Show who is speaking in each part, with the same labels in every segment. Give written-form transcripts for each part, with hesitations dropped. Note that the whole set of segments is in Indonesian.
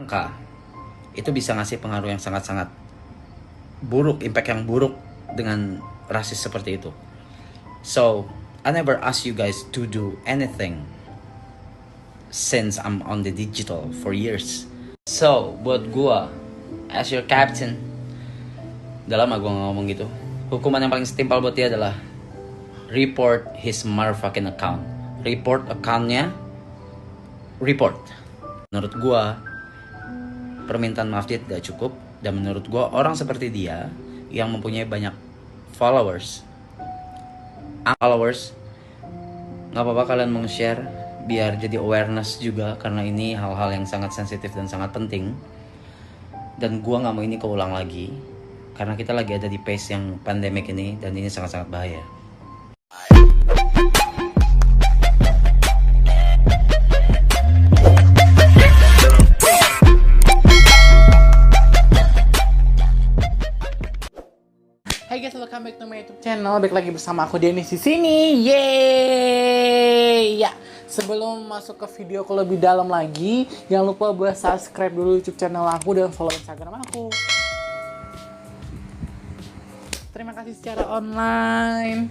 Speaker 1: angka itu bisa ngasih pengaruh yang sangat-sangat buruk, impact yang buruk dengan rasis seperti itu. So, I never ask you guys to do anything since I'm on the digital for years. So, buat gua as your captain, udah lama gua ngomong gitu. Hukuman yang paling setimpal buat dia adalah report his motherfucking account. Report accountnya, report. Menurut gua permintaan maaf dia tidak cukup, dan menurut gue orang seperti dia yang mempunyai banyak followers nggak apa-apa kalian share biar jadi awareness juga, karena ini hal-hal yang sangat sensitif dan sangat penting, dan gue nggak mau ini keulang lagi karena kita lagi ada di pace yang pandemic ini dan ini sangat-sangat bahaya.
Speaker 2: Hai guys, welcome back to my YouTube channel. Balik lagi bersama aku Dennis di sini. Yeay! Ya, sebelum masuk ke video ke lebih dalam lagi, jangan lupa buat subscribe dulu YouTube channel aku dan follow Instagram aku. Terima kasih secara online.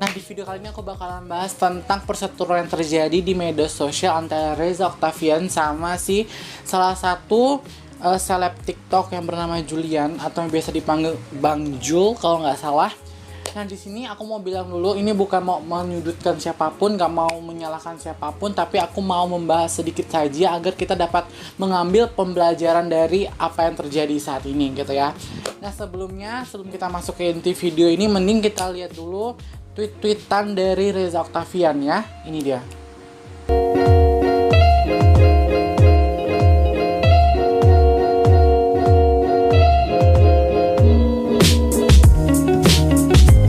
Speaker 2: Nah, di video kali ini aku bakalan bahas tentang perseteruan yang terjadi di media sosial antara Reza Octavian sama si salah satu seleb TikTok yang bernama Julian atau yang biasa dipanggil Bang Jul kalau nggak salah. Nah, di sini aku mau bilang dulu, ini bukan mau menyudutkan siapapun, nggak mau menyalahkan siapapun, tapi aku mau membahas sedikit saja agar kita dapat mengambil pembelajaran dari apa yang terjadi saat ini gitu ya. Nah, sebelum kita masuk ke inti video ini, mending kita lihat dulu tweet-tweetan dari Reza Octavian ya. Ini dia.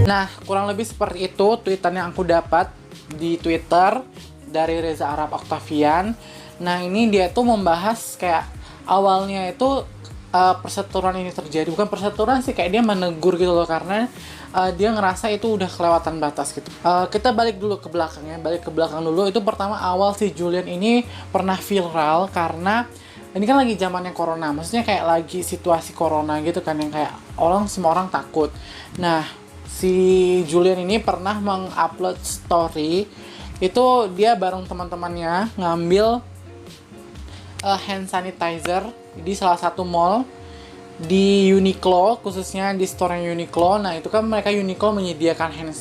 Speaker 2: Nah, kurang lebih seperti itu tweetan yang aku dapat di Twitter dari Reza Arab Octavian. Nah, ini dia tuh membahas kayak awalnya itu perseteruan ini terjadi. Bukan perseteruan sih, kayak dia menegur gitu loh, karena dia ngerasa itu udah kelewatan batas gitu. Kita balik dulu ke belakangnya, balik ke belakang dulu. Itu pertama awal si Julian ini pernah viral karena ini kan lagi zamannya corona. Maksudnya kayak lagi situasi corona gitu kan, yang kayak semua orang takut. Nah, si Julian ini pernah mengupload story, itu dia bareng teman-temannya ngambil hand sanitizer di salah satu mall di Uniqlo, khususnya di store Uniqlo. Nah, itu kan mereka Uniqlo menyediakan hand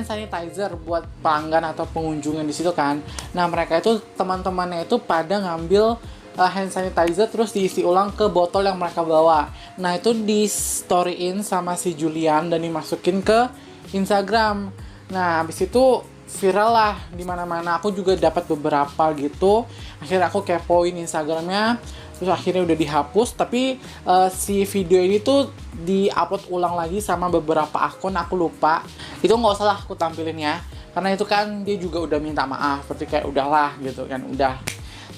Speaker 2: sanitizer buat pelanggan atau pengunjung yang di situ kan. Nah, mereka itu teman-temannya itu pada ngambil hand sanitizer terus diisi ulang ke botol yang mereka bawa. Nah, itu di storyin sama si Julian dan dimasukin ke Instagram. Nah, habis itu viral lah di mana-mana. Aku juga dapat beberapa gitu. Akhirnya aku kepoin Instagramnya, terus akhirnya udah dihapus. Tapi si video ini tuh di-upload ulang lagi sama beberapa akun, aku lupa. Itu nggak usah lah aku tampilin ya, karena itu kan dia juga udah minta maaf, berarti kayak udahlah gitu kan, udah.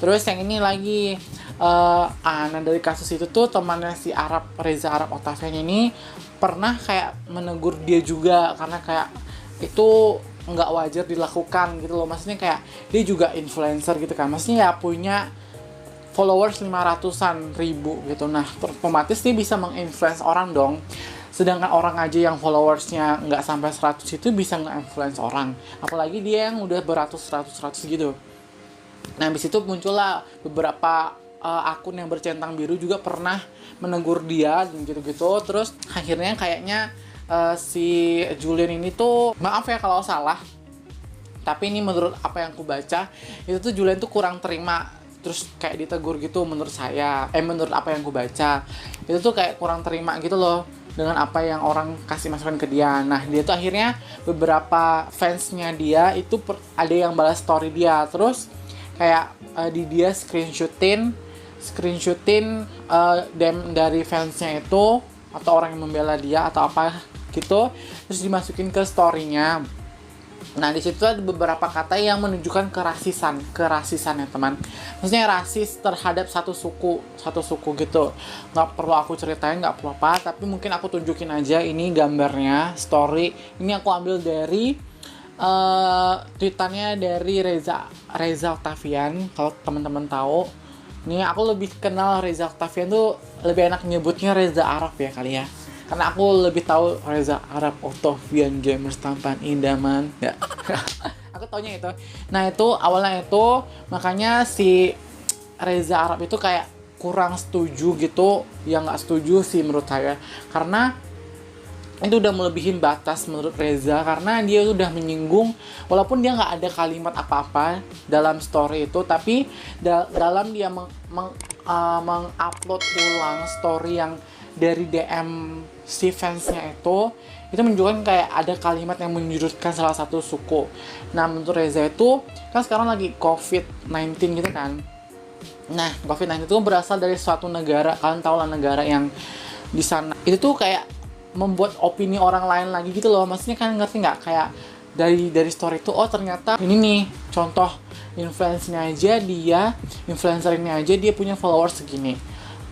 Speaker 2: Terus yang ini lagi, nah dari kasus itu tuh temannya si Reza Arab Octavian ini pernah kayak menegur dia juga, karena kayak itu nggak wajar dilakukan gitu loh. Maksudnya kayak dia juga influencer gitu kan, maksudnya ya punya followers 500-an ribu gitu. Nah, otomatis dia bisa menginfluence orang dong. Sedangkan orang aja yang followersnya nggak sampai 100 itu bisa nge-influence orang, apalagi dia yang udah beratus-ratus gitu. Nah, habis itu muncullah beberapa akun yang bercentang biru juga pernah menegur dia dan gitu-gitu. Terus akhirnya kayaknya si Julian ini tuh, maaf ya kalau salah, tapi ini menurut apa yang aku baca, itu tuh Julian tuh kurang terima, terus kayak ditegur gitu menurut saya. Menurut apa yang aku baca, itu tuh kayak kurang terima gitu loh dengan apa yang orang kasih masukan ke dia. Nah, dia tuh akhirnya beberapa fansnya dia itu ada yang balas story dia, terus kayak dia screenshotin dari fansnya itu atau orang yang membela dia atau apa gitu, terus dimasukin ke storynya. Nah, di situ ada beberapa kata yang menunjukkan kerasisan ya teman. Maksudnya rasis terhadap satu suku gitu. Nggak perlu aku ceritain, nggak perlu apa, tapi mungkin aku tunjukin aja ini gambarnya, story. Ini aku ambil dari tweetannya dari Reza Octavian, kalau teman-teman tahu. Nih aku lebih kenal Reza Octavian tuh lebih enak nyebutnya Reza Arab ya kali ya. Karena aku lebih tahu Reza Arab Octavian gamers tampan idaman. Ya. Aku taunya itu. Nah itu awalnya itu makanya si Reza Arab itu kayak kurang setuju gitu. Yang nggak setuju sih menurut saya. Karena itu udah melebihi batas menurut Reza, karena dia udah menyinggung walaupun dia nggak ada kalimat apa-apa dalam story itu, tapi dalam dia mengupload ulang story yang dari DM si fansnya itu menunjukkan kayak ada kalimat yang menyudutkan salah satu suku. Nah menurut Reza itu kan sekarang lagi COVID-19 gitu kan. Nah COVID-19 itu berasal dari suatu negara, kalian tahu lah negara yang di sana itu tuh kayak membuat opini orang lain lagi gitu loh. Maksudnya kan ngerti nggak, kayak dari story itu, oh ternyata ini nih contoh influencer ini aja dia punya followers segini,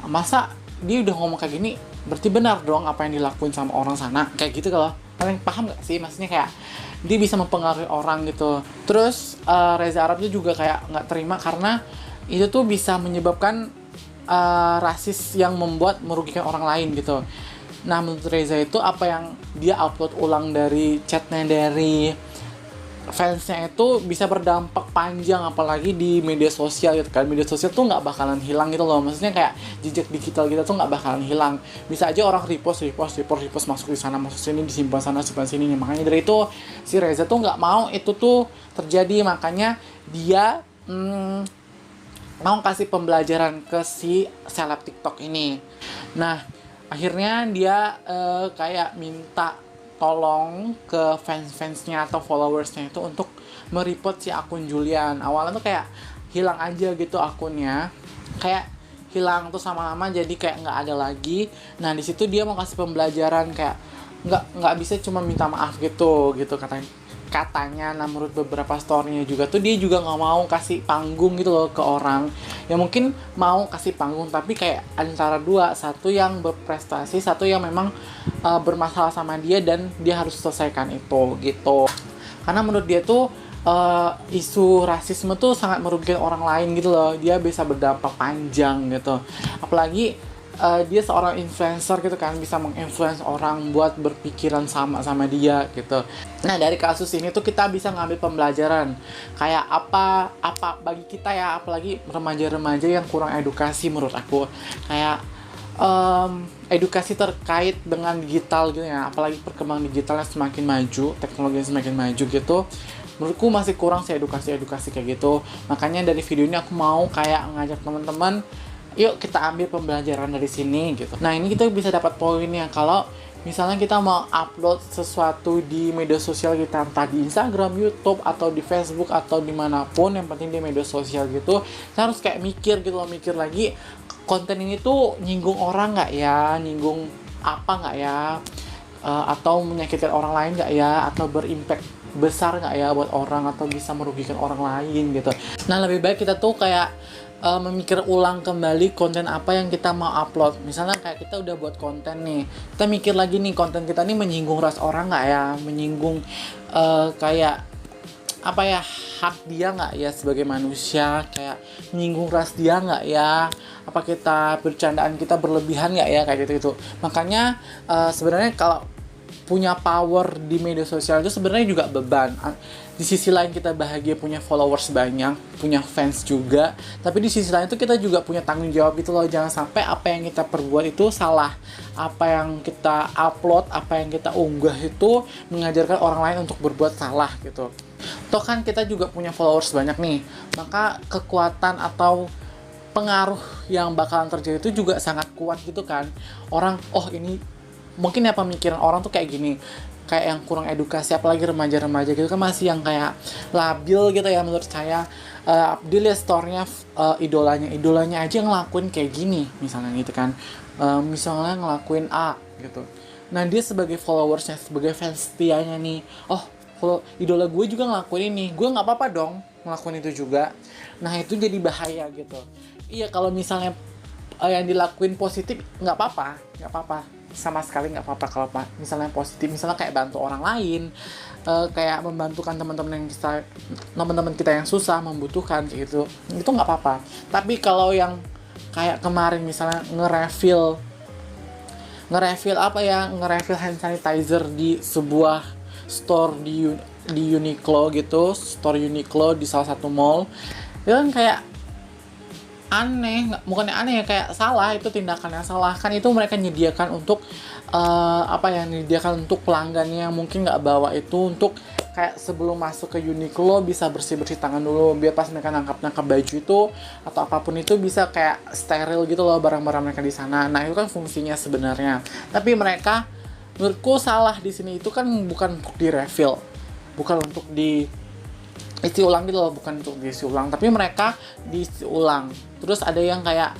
Speaker 2: masa dia udah ngomong kayak gini berarti benar dong apa yang dilakuin sama orang sana, kayak gitu. Kalau kalian paham nggak sih, maksudnya kayak dia bisa mempengaruhi orang gitu. Terus Reza Arab itu juga kayak nggak terima karena itu tuh bisa menyebabkan rasis yang membuat merugikan orang lain gitu. Nah menurut Reza itu apa yang dia upload ulang dari chatnya dari fansnya itu bisa berdampak panjang, apalagi di media sosial gitu kan. Media sosial tuh nggak bakalan hilang gitu loh, maksudnya kayak jejak digital kita tuh nggak bakalan hilang. Bisa aja orang repost masuk di sana masuk sini, disimpan sana simpan sini. Makanya dari itu si Reza tuh nggak mau itu tuh terjadi, makanya dia mau kasih pembelajaran ke si seleb TikTok ini. Nah akhirnya dia kayak minta tolong ke fans-fansnya atau followersnya itu untuk mereport si akun Julian. Awalnya tuh kayak hilang aja gitu akunnya, kayak hilang tuh sama-lama jadi kayak nggak ada lagi. Nah di situ dia mau kasih pembelajaran kayak nggak bisa cuma minta maaf gitu katanya. Nah menurut beberapa story-nya juga tuh dia juga nggak mau kasih panggung gitu loh ke orang yang mungkin mau kasih panggung, tapi kayak antara dua, satu yang berprestasi, satu yang memang bermasalah sama dia dan dia harus selesaikan itu gitu. Karena menurut dia tuh isu rasisme tuh sangat merugikan orang lain gitu loh, dia bisa berdampak panjang gitu. Apalagi dia seorang influencer gitu kan, bisa menginfluence orang buat berpikiran sama dia gitu. Nah dari kasus ini tuh kita bisa ngambil pembelajaran kayak apa bagi kita ya, apalagi remaja-remaja yang kurang edukasi menurut aku, kayak edukasi terkait dengan digital gitu ya, apalagi perkembangan digitalnya semakin maju, teknologi semakin maju gitu. Menurutku masih kurang sih edukasi kayak gitu. Makanya dari video ini aku mau kayak ngajak teman-teman, yuk kita ambil pembelajaran dari sini gitu. Nah ini kita bisa dapat poinnya kalau misalnya kita mau upload sesuatu di media sosial kita, entah di Instagram, YouTube, atau di Facebook, atau dimanapun, yang penting di media sosial gitu, kita harus kayak mikir gitu loh, mikir lagi konten ini tuh nyinggung orang nggak ya, nyinggung apa nggak ya, atau menyakitkan orang lain nggak ya, atau berimpact besar nggak ya buat orang, atau bisa merugikan orang lain gitu. Nah lebih baik kita tuh kayak memikir ulang kembali konten apa yang kita mau upload. Misalnya kayak kita udah buat konten nih, kita mikir lagi nih konten kita nih menyinggung ras orang nggak ya, menyinggung kayak apa ya, hak dia nggak ya sebagai manusia, kayak menyinggung ras dia nggak ya, apa kita bercandaan kita berlebihan nggak ya, kayak gitu. Makanya sebenarnya kalau punya power di media sosial itu sebenarnya juga beban. Di sisi lain kita bahagia punya followers banyak, punya fans juga, tapi di sisi lain itu kita juga punya tanggung jawab itu loh. Jangan sampai apa yang kita perbuat itu salah, apa yang kita upload, apa yang kita unggah itu mengajarkan orang lain untuk berbuat salah gitu. Toh kan kita juga punya followers banyak nih, maka kekuatan atau pengaruh yang bakalan terjadi itu juga sangat kuat gitu kan. Orang, oh ini mungkin ya pemikiran orang tuh kayak gini, kayak yang kurang edukasi, apalagi remaja-remaja gitu kan masih yang kayak labil gitu ya menurut saya. Dia lihat story-nya idolanya aja ngelakuin kayak gini misalnya gitu kan, misalnya ngelakuin A gitu. Nah dia sebagai followersnya, sebagai fans setianya nih, oh idola gue juga ngelakuin ini, gue nggak apa-apa dong ngelakuin itu juga. Nah itu jadi bahaya gitu. Iya kalau misalnya yang dilakuin positif nggak apa-apa, sama sekali nggak apa-apa kalau misalnya positif, misalnya kayak bantu orang lain, kayak membantukan teman-teman kita yang susah membutuhkan gitu, itu nggak apa-apa. Tapi kalau yang kayak kemarin misalnya nge-refill hand sanitizer di sebuah store di Uniqlo gitu, store Uniqlo di salah satu mall, itu kan kayak aneh, bukannya aneh ya, kayak salah, itu tindakan yang salah. Kan itu mereka nyediakan untuk nyediakan untuk pelanggannya yang mungkin nggak bawa itu, untuk kayak sebelum masuk ke Uniqlo bisa bersih-bersih tangan dulu, biar pas mereka nangkap baju itu atau apapun itu bisa kayak steril gitu loh barang-barang mereka di sana. Nah, itu kan fungsinya sebenarnya. Tapi mereka menurutku salah di sini, itu kan bukan untuk di refill, bukan untuk diisi ulang gitu loh, bukan untuk diisi ulang, tapi mereka diisi ulang. Terus ada yang kayak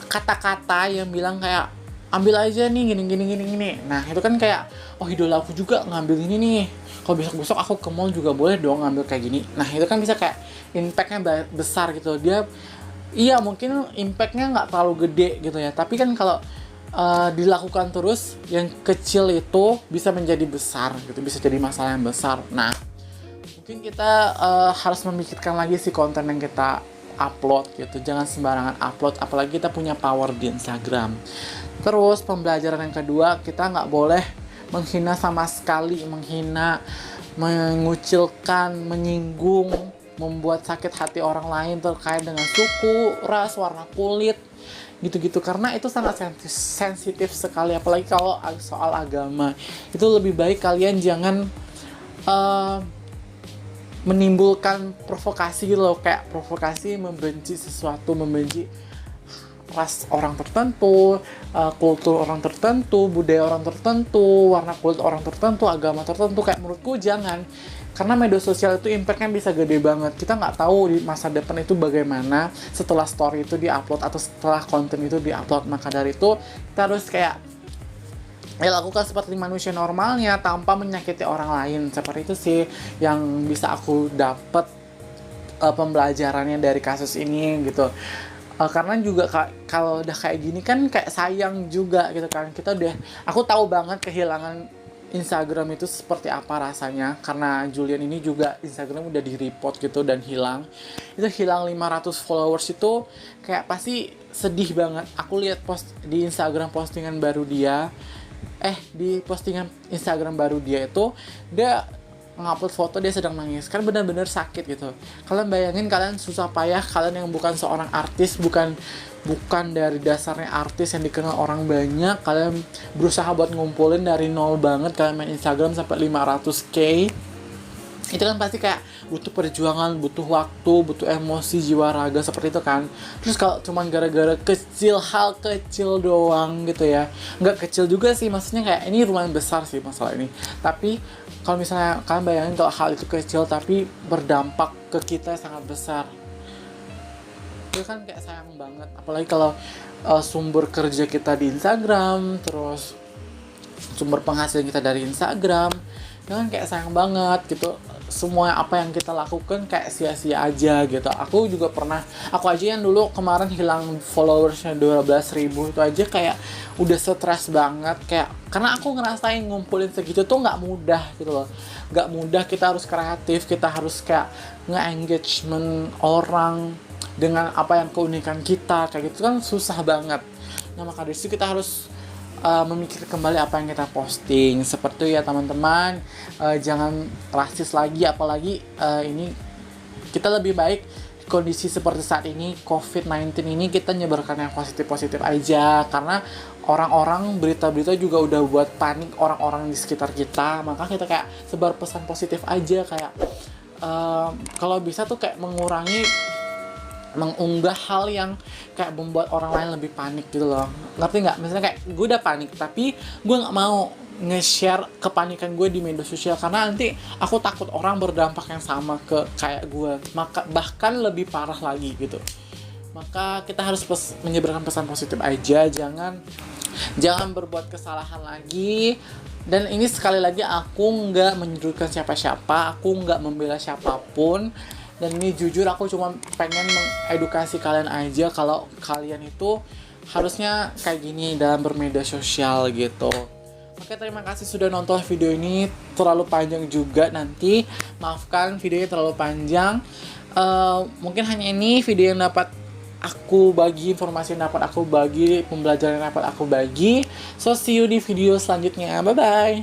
Speaker 2: kata-kata yang bilang kayak ambil aja nih gini. Nah, itu kan kayak, oh idola aku juga ngambil ini nih, kalau besok-besok aku ke mall juga boleh dong ngambil kayak gini. Nah, itu kan bisa kayak impact-nya besar gitu. Dia iya mungkin impact-nya nggak terlalu gede gitu ya, tapi kan kalau dilakukan terus, yang kecil itu bisa menjadi besar gitu, bisa jadi masalah yang besar. Nah, mungkin kita harus memikirkan lagi sih konten yang kita upload gitu, jangan sembarangan upload, apalagi kita punya power di Instagram. Terus pembelajaran yang kedua, kita nggak boleh menghina sama sekali, mengucilkan, menyinggung, membuat sakit hati orang lain terkait dengan suku, ras, warna kulit, gitu-gitu, karena itu sangat sensitif sekali, apalagi kalau soal agama. Itu lebih baik kalian jangan menimbulkan provokasi gitu loh, kayak provokasi membenci sesuatu, membenci ras orang tertentu, kultur orang tertentu, budaya orang tertentu, warna kulit orang tertentu, agama tertentu. Kayak menurutku jangan, karena media sosial itu impact-nya bisa gede banget. Kita nggak tahu di masa depan itu bagaimana setelah story itu diupload atau setelah konten itu diupload. Maka dari itu kita harus kayak lakukan seperti manusia normalnya tanpa menyakiti orang lain. Seperti itu sih yang bisa aku dapat pembelajarannya dari kasus ini gitu. Karena juga kalau udah kayak gini kan kayak sayang juga gitu kan. Aku tahu banget kehilangan Instagram itu seperti apa rasanya, karena Julian ini juga Instagram udah di-report gitu dan hilang. Itu hilang 500 followers itu kayak pasti sedih banget. Aku lihat post di Instagram postingan baru dia, di postingan Instagram baru dia itu dia ngupload foto dia sedang nangis, kan benar-benar sakit gitu. Kalian bayangin, kalian susah payah, kalian yang bukan seorang artis, bukan dari dasarnya artis yang dikenal orang banyak, kalian berusaha buat ngumpulin dari nol banget, kalian main Instagram sampai 500k. Itu kan pasti kayak butuh perjuangan, butuh waktu, butuh emosi, jiwa raga, seperti itu kan. Terus kalau cuman gara-gara hal kecil doang gitu ya, nggak kecil juga sih, maksudnya kayak ini lumayan besar sih masalah ini. Tapi kalau misalnya kalian bayangin kalau hal itu kecil tapi berdampak ke kita sangat besar, itu kan kayak sayang banget. Apalagi kalau sumber kerja kita di Instagram, terus sumber penghasilan kita dari Instagram, itu kan kayak sayang banget gitu. Semua apa yang kita lakukan kayak sia-sia aja gitu. Aku aja yang dulu kemarin hilang followersnya 12.000 itu aja kayak udah stres banget, kayak karena aku ngerasain ngumpulin segitu tuh nggak mudah gitu loh. Nggak mudah, kita harus kreatif, kita harus kayak nge-engagement orang dengan apa yang keunikan kita, kayak gitu kan susah banget. Nah, maka dari situ kita harus memikir kembali apa yang kita posting. Seperti itu ya teman-teman, jangan rasis lagi, apalagi ini kita lebih baik kondisi seperti saat ini COVID-19 ini kita nyebarkan yang positif-positif aja, karena orang-orang berita-berita juga udah buat panik orang-orang di sekitar kita. Maka kita kayak sebar pesan positif aja, kayak kalau bisa tuh kayak mengunggah hal yang kayak membuat orang lain lebih panik gitu loh. Ngerti nggak? Misalnya kayak gue udah panik, tapi gue nggak mau nge-share kepanikan gue di media sosial, karena nanti aku takut orang berdampak yang sama ke kayak gue, maka bahkan lebih parah lagi gitu. Maka kita harus menyebarkan pesan positif aja, jangan berbuat kesalahan lagi. Dan ini sekali lagi aku nggak menyudutkan siapa-siapa, aku nggak membela siapapun. Dan ini jujur aku cuma pengen mengedukasi kalian aja, kalau kalian itu harusnya kayak gini dalam bermedia sosial gitu. Oke, terima kasih sudah nonton video ini. Terlalu panjang juga nanti. Maafkan videonya terlalu panjang. Mungkin hanya ini video yang dapat aku bagi, informasi yang dapat aku bagi, pembelajaran yang dapat aku bagi. So, see you di video selanjutnya. Bye-bye.